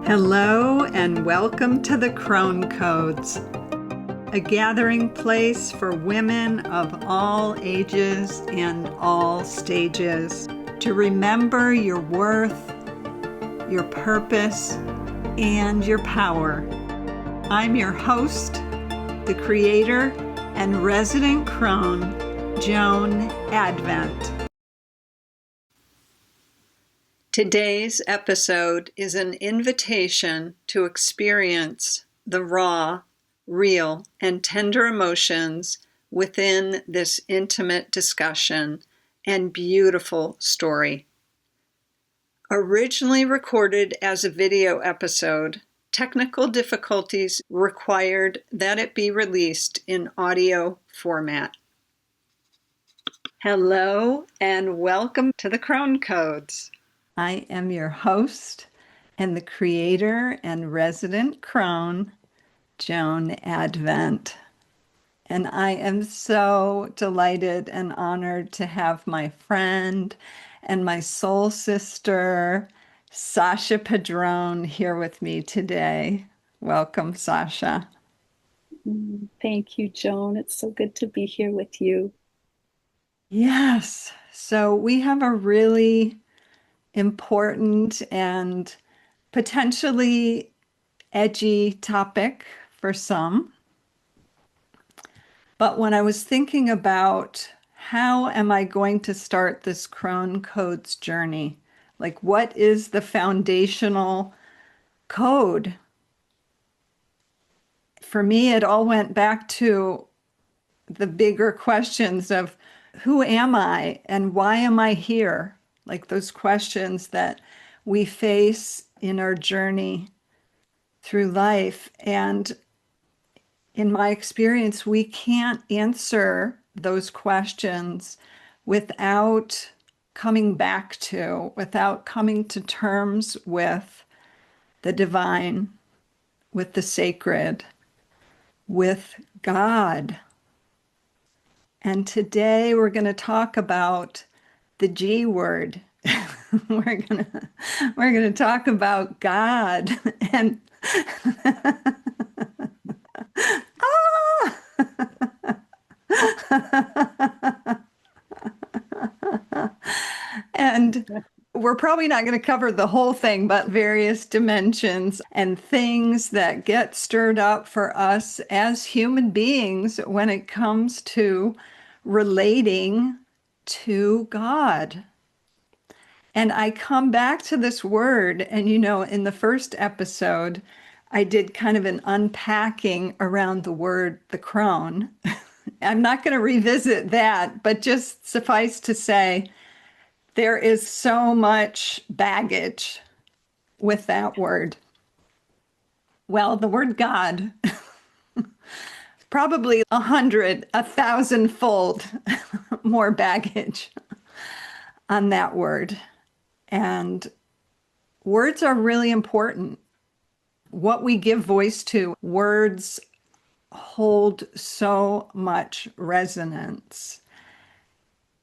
Hello and welcome to the Crone Codes, a gathering place for women of all ages and all stages to remember your worth, your purpose, and your power. I'm your host, the creator and resident crone, Joan Advent. Today's episode is an invitation to experience the raw, real, and tender emotions within this intimate discussion and beautiful story. Originally recorded as a video episode, technical difficulties required that it be released in audio format. Hello and welcome to the Crone Codes. I am your host and the creator and resident crone, Joan Advent. And I am so delighted and honored to have my friend and my soul sister, Sasha Padron, here with me today. Welcome, Sasha. Thank you, Joan. It's so good to be here with you. Yes. So we have a really important and potentially edgy topic for some. But when I was thinking about how am I going to start this Crone Codes journey, like what is the foundational code? For me, it all went back to the bigger questions of who am I and why am I here? Like those questions that we face in our journey through life. And in my experience, we can't answer those questions without without coming to terms with the divine, with the sacred, with God. And today we're going to talk about the G word. we're going to talk about God and and we're probably not going to cover the whole thing, but various dimensions and things that get stirred up for us as human beings when it comes to relating to God. And I come back to this word, and in the first episode, I did kind of an unpacking around the word, the crone. I'm not going to revisit that, but just suffice to say, there is so much baggage with that word. Well, the word God, probably 1,000-fold more baggage on that word. And words are really important. What we give voice to, words hold so much resonance.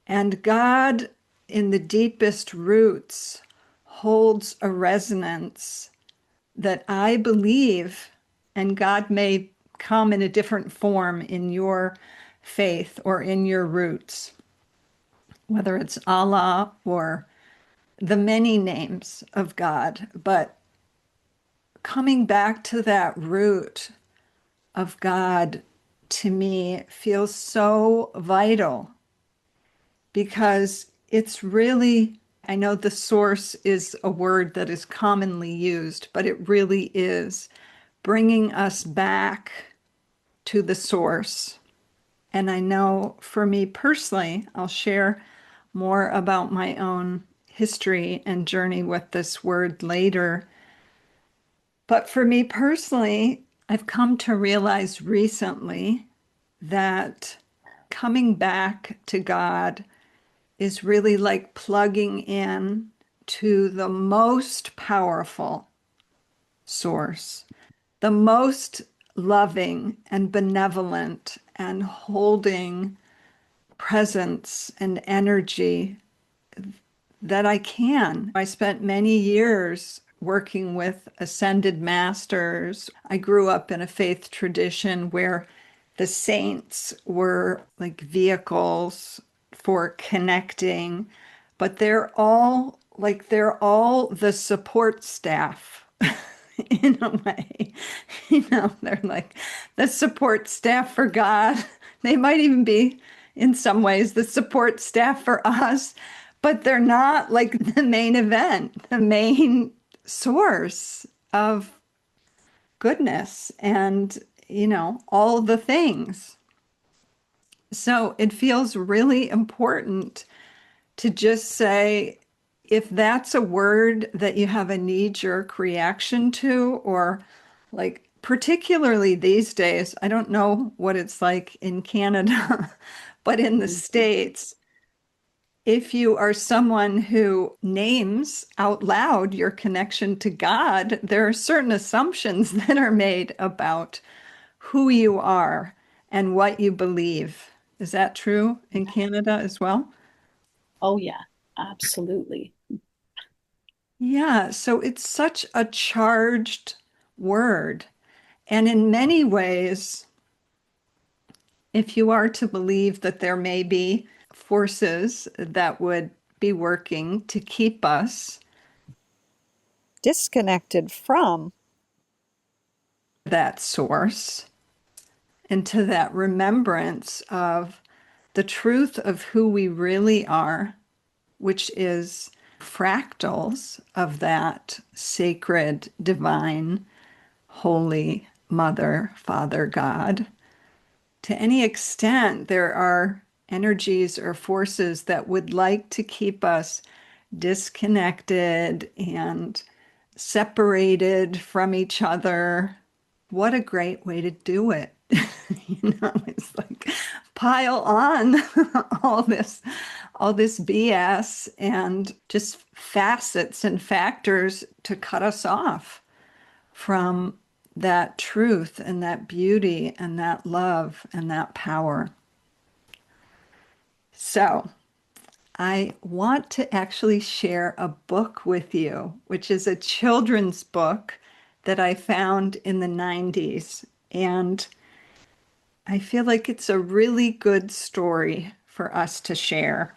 And God, in the deepest roots, holds a resonance that I believe, and God may come in a different form in your faith or in your roots, whether it's Allah or the many names of God, but coming back to that root of God to me feels so vital because it's really, I know the source is a word that is commonly used, but it really is bringing us back to the source. And I know for me personally, I'll share more about my own history and journey with this word later. But for me personally, I've come to realize recently that coming back to God is really like plugging in to the most powerful source, the most loving and benevolent and holding presence and energy that I can. I spent many years working with ascended masters. I grew up in a faith tradition where the saints were like vehicles for connecting, but they're all the support staff in a way. They're like the support staff for God. They might even be, in some ways, the support staff for us, but they're not like the main event, the main source of goodness and, all the things. So it feels really important to just say, if that's a word that you have a knee-jerk reaction to, or like particularly these days, I don't know what it's like in Canada, but in the Mhm. States, if you are someone who names out loud your connection to God, there are certain assumptions that are made about who you are and what you believe. Is that true in Canada as well? Oh, yeah, absolutely. Yeah, so it's such a charged word. And in many ways, if you are to believe that there may be forces that would be working to keep us disconnected from that source and to that remembrance of the truth of who we really are, which is fractals of that sacred, divine, holy Mother, Father, God. To any extent, there are energies or forces that would like to keep us disconnected and separated from each other. What a great way to do it. It's like pile on all this all this BS and just facets and factors to cut us off from that truth and that beauty and that love and that power. So, I want to actually share a book with you, which is a children's book that I found in the 90s. And I feel like it's a really good story for us to share.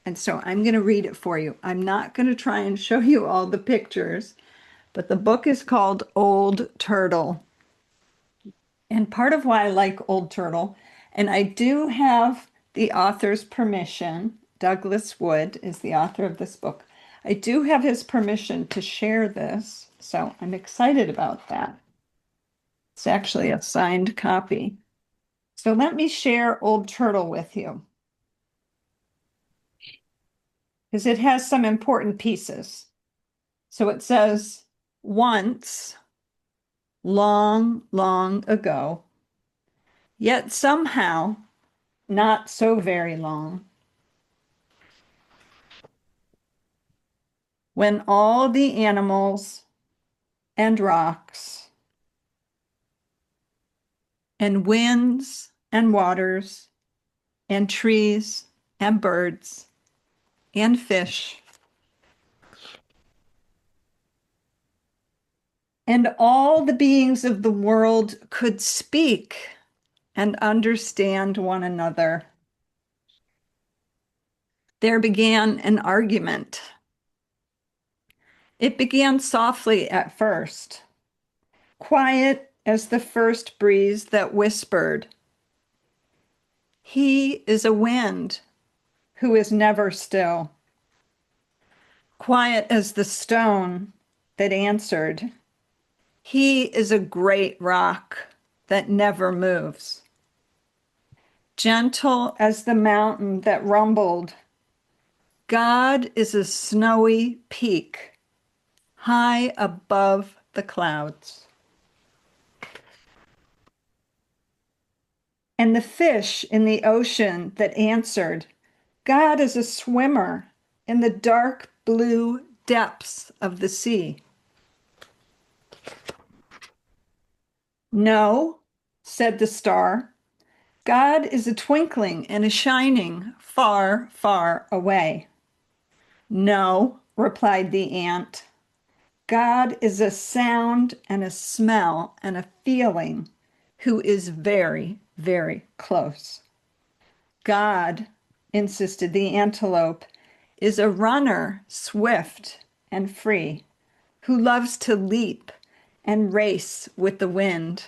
And so I'm going to read it for you. I'm not going to try and show you all the pictures, but the book is called Old Turtle. And part of why I like Old Turtle, and I do have the author's permission, Douglas Wood is the author of this book. I do have his permission to share this, so I'm excited about that. It's actually a signed copy. So let me share Old Turtle with you because it has some important pieces. So it says, once, long, long ago, yet somehow not so very long, when all the animals and rocks and winds and waters and trees and birds and fish and all the beings of the world could speak and understand one another, there began an argument. It began softly at first, quiet as the first breeze that whispered, "He is a wind who is never still." Quiet as the stone that answered, "He is a great rock that never moves." Gentle as the mountain that rumbled, God is a snowy peak high above the clouds. And the fish in the ocean that answered, God is a swimmer in the dark blue depths of the sea. No, said the star, God is a twinkling and a shining far, far away. No, replied the ant, God is a sound and a smell and a feeling who is very, very close. God, insisted the antelope, is a runner, swift and free, who loves to leap and race with the wind.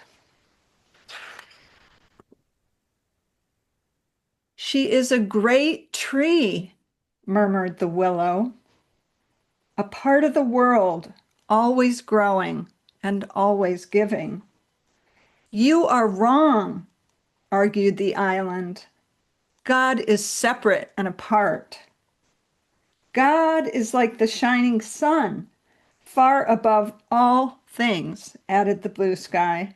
She is a great tree, murmured the willow, a part of the world, always growing and always giving. You are wrong, argued the island. God is separate and apart. God is like the shining sun, far above all things, added the blue sky.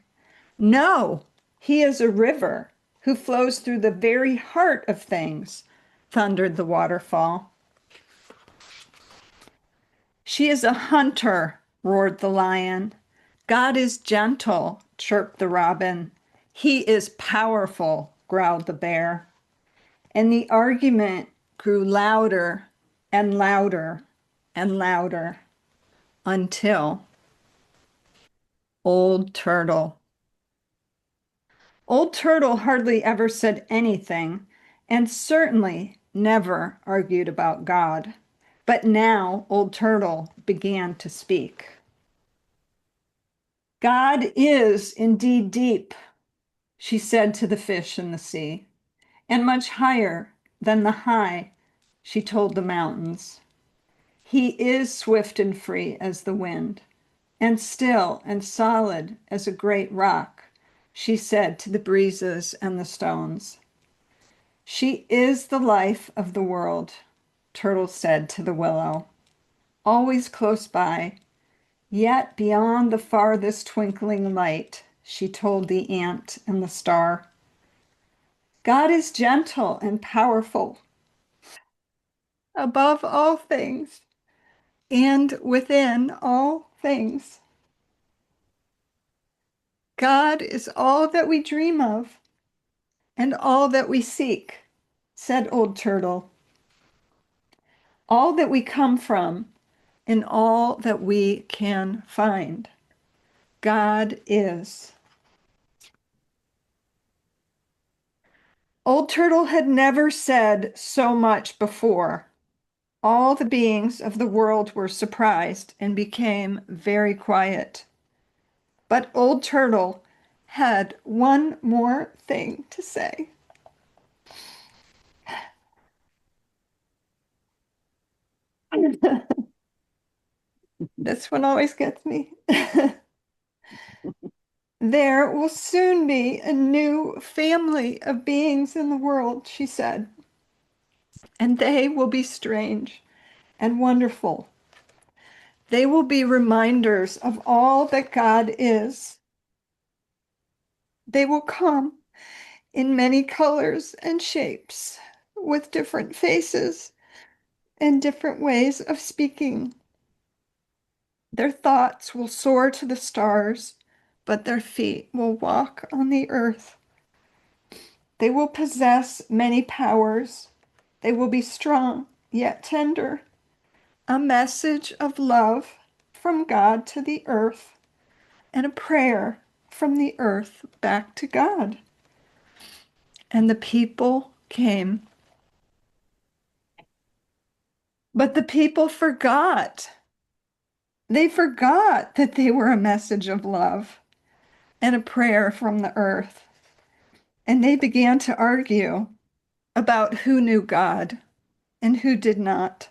No, he is a river who flows through the very heart of things, thundered the waterfall. She is a hunter, roared the lion. God is gentle, chirped the robin. He is powerful, growled the bear. And the argument grew louder and louder and louder until Old Turtle. Old Turtle hardly ever said anything, and certainly never argued about God. But now Old Turtle began to speak. God is indeed deep, she said to the fish in the sea, and much higher than the high, she told the mountains. He is swift and free as the wind, and still and solid as a great rock, she said to the breezes and the stones. She is the life of the world, Turtle said to the willow, always close by, yet beyond the farthest twinkling light, she told the ant and the star. God is gentle and powerful above all things and within all things. God is all that we dream of and all that we seek, said Old Turtle. All that we come from and all that we can find. God is. Old Turtle had never said so much before. All the beings of the world were surprised and became very quiet. But Old Turtle had one more thing to say. This one always gets me. There will soon be a new family of beings in the world, she said, and they will be strange and wonderful. They will be reminders of all that God is. They will come in many colors and shapes, with different faces and different ways of speaking. Their thoughts will soar to the stars, but their feet will walk on the earth. They will possess many powers. They will be strong, yet tender. A message of love from God to the earth, and a prayer from the earth back to God. And the people came. But the people forgot. They forgot that they were a message of love and a prayer from the earth. And they began to argue about who knew God and who did not,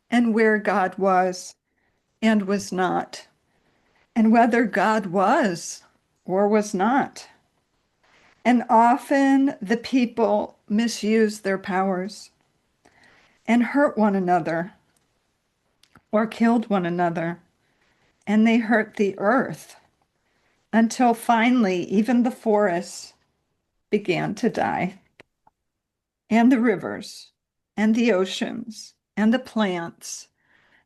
and where God was and was not, and whether God was or was not. And often the people misused their powers and hurt one another or killed one another, and they hurt the earth until finally even the forests began to die, and the rivers, and the oceans, and the plants,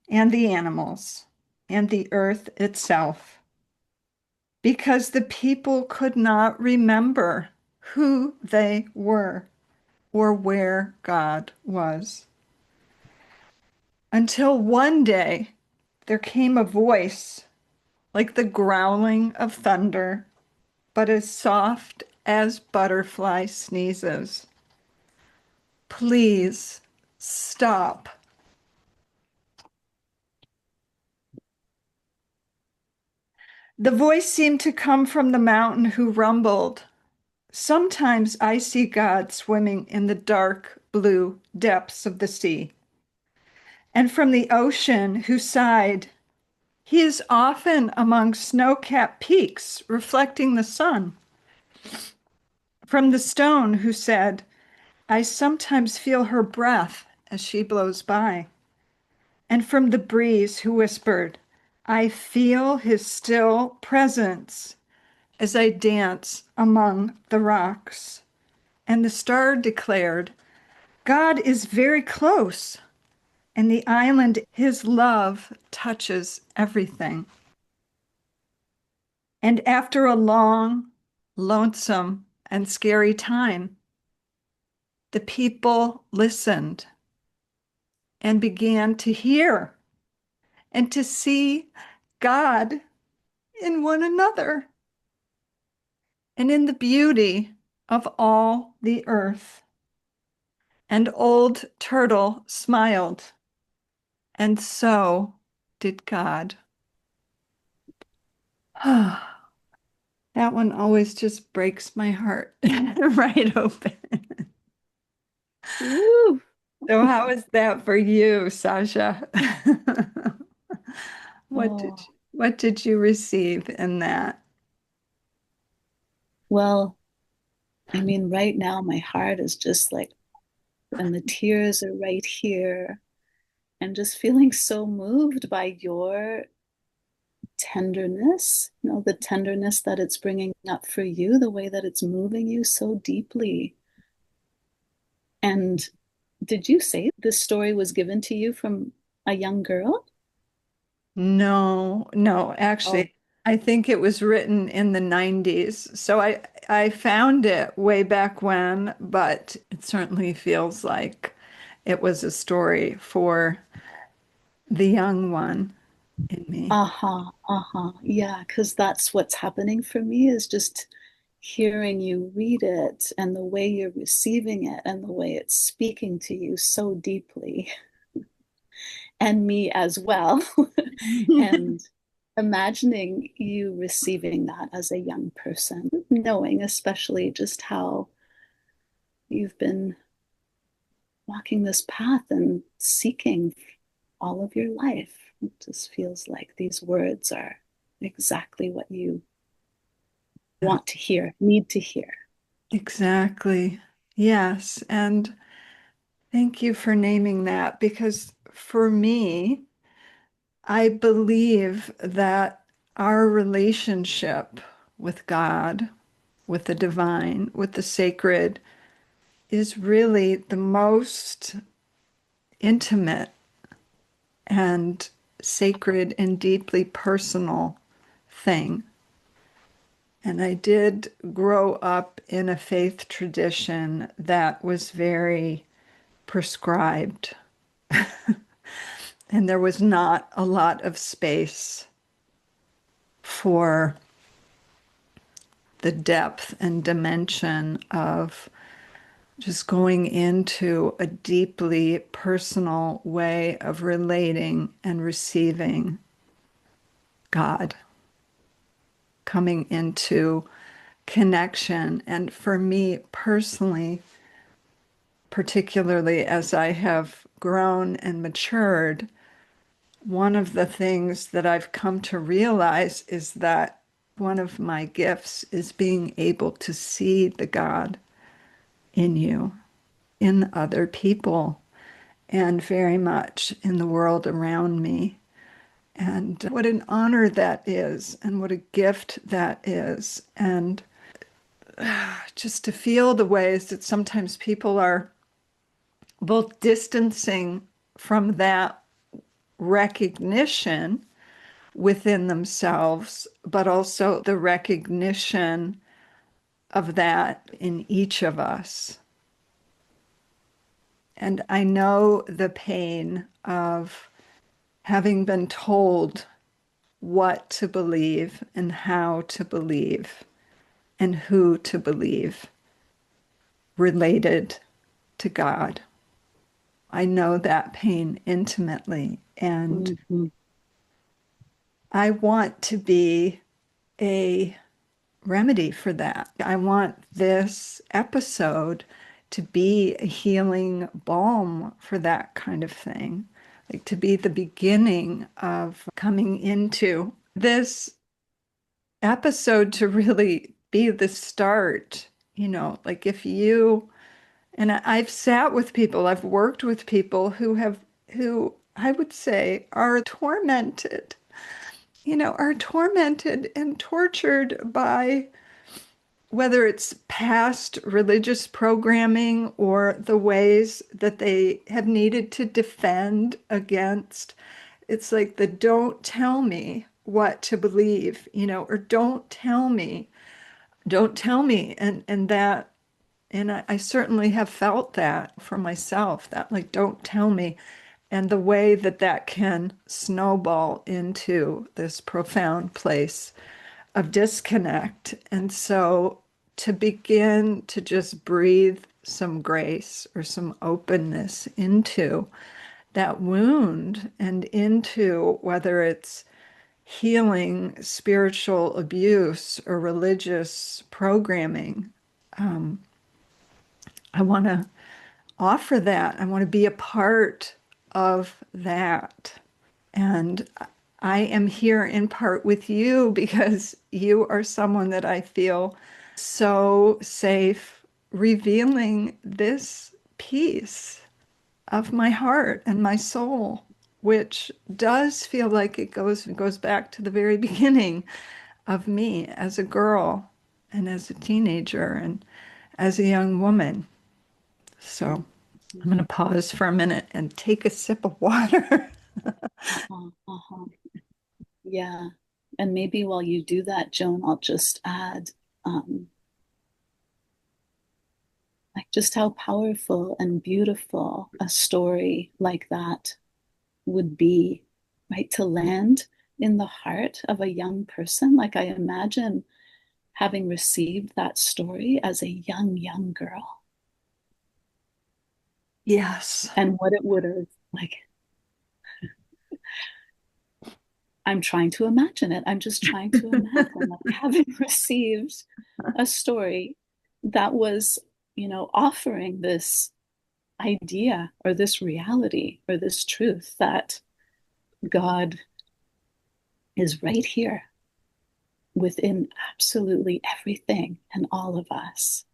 and the animals, and the earth itself, because the people could not remember who they were or where God was. Until one day, there came a voice like the growling of thunder, but as soft as butterfly sneezes. Please stop. The voice seemed to come from the mountain who rumbled. Sometimes I see God swimming in the dark blue depths of the sea, and from the ocean who sighed, he is often among snow-capped peaks reflecting the sun. From the stone who said, I sometimes feel her breath as she blows by. And from the breeze who whispered, I feel his still presence as I dance among the rocks. And the star declared, God is very close, and the island, his love touches everything. And after a long, lonesome, and scary time, the people listened and began to hear and to see God in one another and in the beauty of all the earth. And old Turtle smiled, and so did God. That one always just breaks my heart right open. Woo! So how is that for you, Sasha? Oh, What did you receive in that? well, I mean, right now my heart is just like, and the tears are right here, and just feeling so moved by your tenderness, the tenderness that it's bringing up for you, the way that it's moving you so deeply. And did you say this story was given to you from a young girl? No, no, Oh, actually, I think it was written in the 90s. So I found it way back when, but it certainly feels like it was a story for the young one in me. uh-huh, uh-huh. Yeah, because that's what's happening for me is just hearing you read it and the way you're receiving it and the way it's speaking to you so deeply, and me as well. And imagining you receiving that as a young person, knowing especially just how you've been walking this path and seeking all of your life. It just feels like these words are exactly what you want to hear, need to hear. Exactly. Yes. And thank you for naming that because for me, I believe that our relationship with God, with the divine, with the sacred, is really the most intimate and sacred and deeply personal thing. And I did grow up in a faith tradition that was very prescribed, and there was not a lot of space for the depth and dimension of just going into a deeply personal way of relating and receiving God, coming into connection. And for me personally, particularly as I have grown and matured, one of the things that I've come to realize is that one of my gifts is being able to see the God in you, in other people, and very much in the world around me. And what an honor that is, and what a gift that is. And just to feel the ways that sometimes people are both distancing from that recognition within themselves, but also the recognition of that in each of us. And I know the pain of having been told what to believe and how to believe and who to believe related to God. I know that pain intimately, and Mhm. I want to be a remedy for that. I want this episode to be a healing balm for that kind of thing, like to be the beginning of coming into this episode to really be the start. Like if you, and I've sat with people, I've worked with people who I would say are tormented, are tormented and tortured by whether it's past religious programming or the ways that they have needed to defend against. It's like the don't tell me what to believe, or don't tell me. And that, and I certainly have felt that for myself, that like, don't tell me. And the way that that can snowball into this profound place of disconnect. And so to begin to just breathe some grace or some openness into that wound and into whether it's healing spiritual abuse or religious programming, I want to offer that. I want to be a part of that. And I am here in part with you because you are someone that I feel so safe revealing this piece of my heart and my soul, which does feel like it goes back to the very beginning of me as a girl and as a teenager and as a young woman. So I'm going to pause for a minute and take a sip of water. Uh-huh, uh-huh. Yeah. And maybe while you do that, Joan, I'll just add like just how powerful and beautiful a story like that would be, right? To land in the heart of a young person. Like I imagine having received that story as a young girl Yes. and what it would have like. I'm trying to imagine it. I'm just trying to imagine like having received a story that was, offering this idea or this reality or this truth that God is right here within absolutely everything and all of us.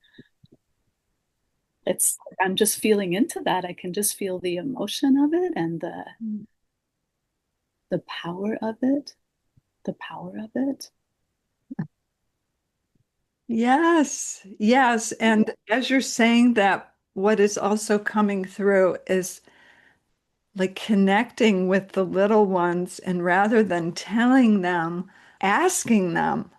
It's I'm just feeling into that. I can just feel the emotion of it and the power of it, the power of it. Yes, yes. And as you're saying that, what is also coming through is like connecting with the little ones and rather than telling them, asking them,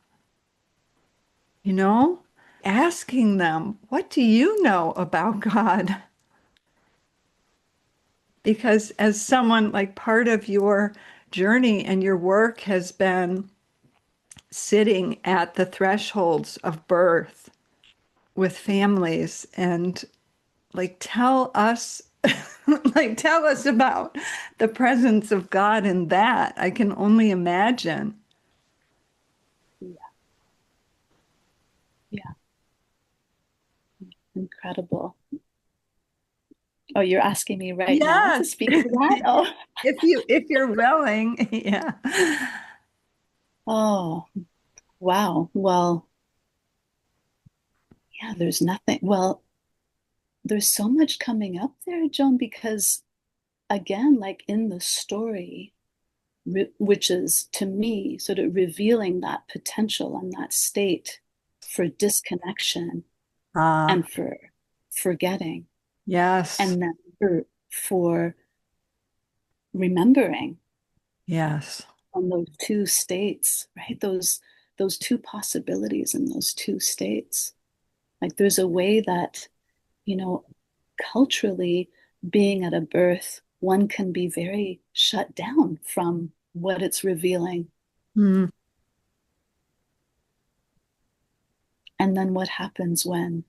you know, asking them, what do you know about God? Because as someone like part of your journey and your work has been sitting at the thresholds of birth with families and like tell us like tell us about the presence of God in that. I can only imagine. Yeah, yeah, incredible. Oh, you're asking me right now to Yes. speak to that? Oh, If you're willing. Yeah. oh, wow. Well, yeah, there's nothing. Well, there's so much coming up there, Joan, because again, like in the story, which is to me sort of revealing that potential and that state for disconnection Ah, and for forgetting, yes. and then for remembering Yes. on those two states, right? Those two possibilities in those two states. Like there's a way that, you know, culturally being at a birth one can be very shut down from what it's revealing. Mm. And then what happens when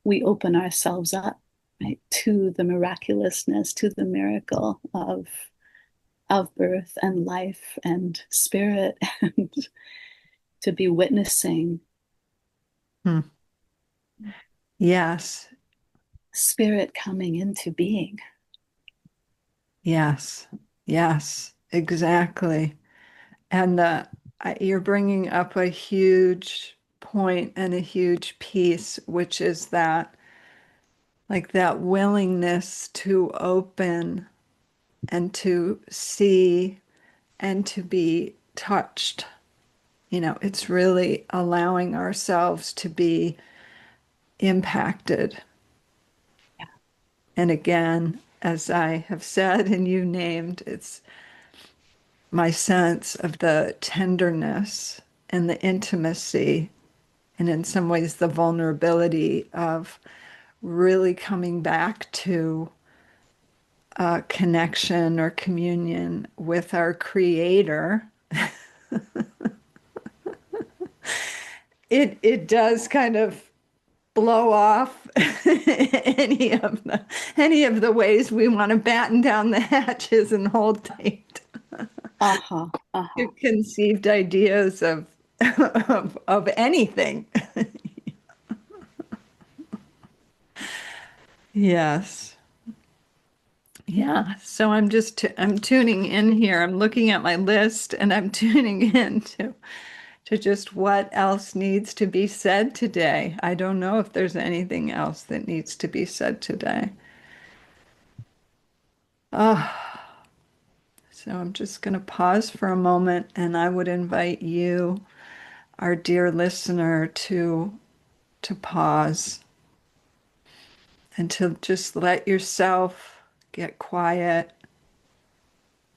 we open ourselves up, right, to the miraculousness, to the miracle of birth and life and spirit, and to be witnessing Mm. Yes. spirit coming into being. Yes. Yes. Exactly. And you're bringing up a huge point and a huge piece, which is that, like, that willingness to open and to see and to be touched. It's really allowing ourselves to be impacted. Yeah. And again, as I have said and you named, it's my sense of the tenderness and the intimacy, and in some ways, the vulnerability of really coming back to connection or communion with our Creator. It does kind of blow off any of the ways we want to batten down the hatches and hold tight Uh-huh. to Uh-huh. conceived ideas of anything. Yes. Yeah. So I'm tuning in here. I'm looking at my list and I'm tuning in to just what else needs to be said today. I don't know if there's anything else that needs to be said today. Oh, so I'm just going to pause for a moment and I would invite you, our dear listener, to pause and to just let yourself get quiet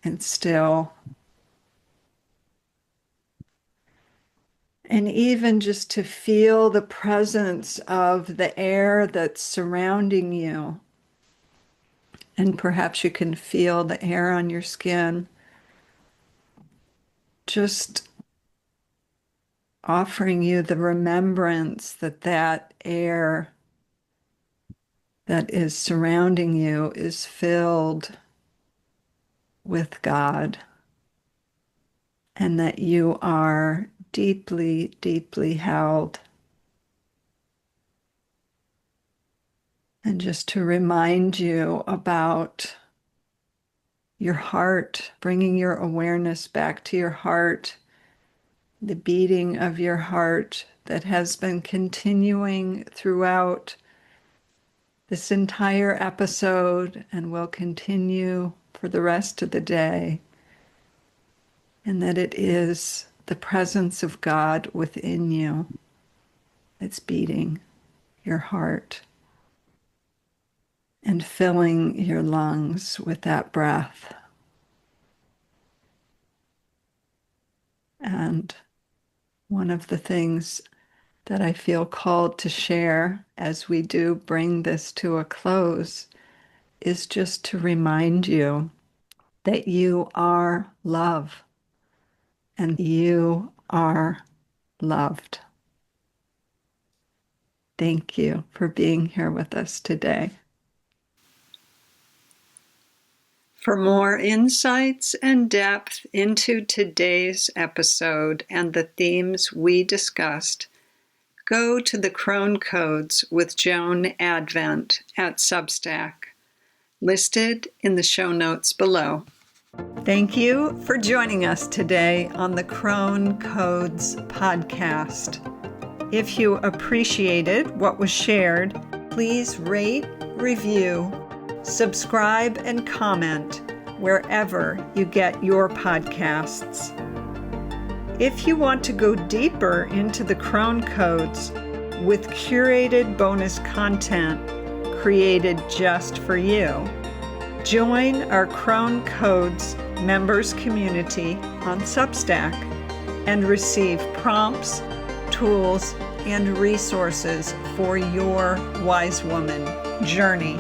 and still. And even just to feel the presence of the air that's surrounding you. And perhaps you can feel the air on your skin. Just offering you the remembrance that that air that is surrounding you is filled with God, and that you are deeply, deeply held. And just to remind you about your heart, bringing your awareness back to your heart, the beating of your heart that has been continuing throughout this entire episode and will continue for the rest of the day, and that it is the presence of God within you that's beating your heart and filling your lungs with that breath. And one of the things that I feel called to share as we do bring this to a close is just to remind you that you are love and you are loved. Thank you for being here with us today. For more insights and depth into today's episode and the themes we discussed, go to the Crone Codes with Joan Advent at Substack, listed in the show notes below. Thank you for joining us today on the Crone Codes podcast. If you appreciated what was shared, please rate, review, subscribe, and comment wherever you get your podcasts. If you want to go deeper into the Crone Codes with curated bonus content created just for you, join our Crone Codes members community on Substack and receive prompts, tools, and resources for your wise woman journey.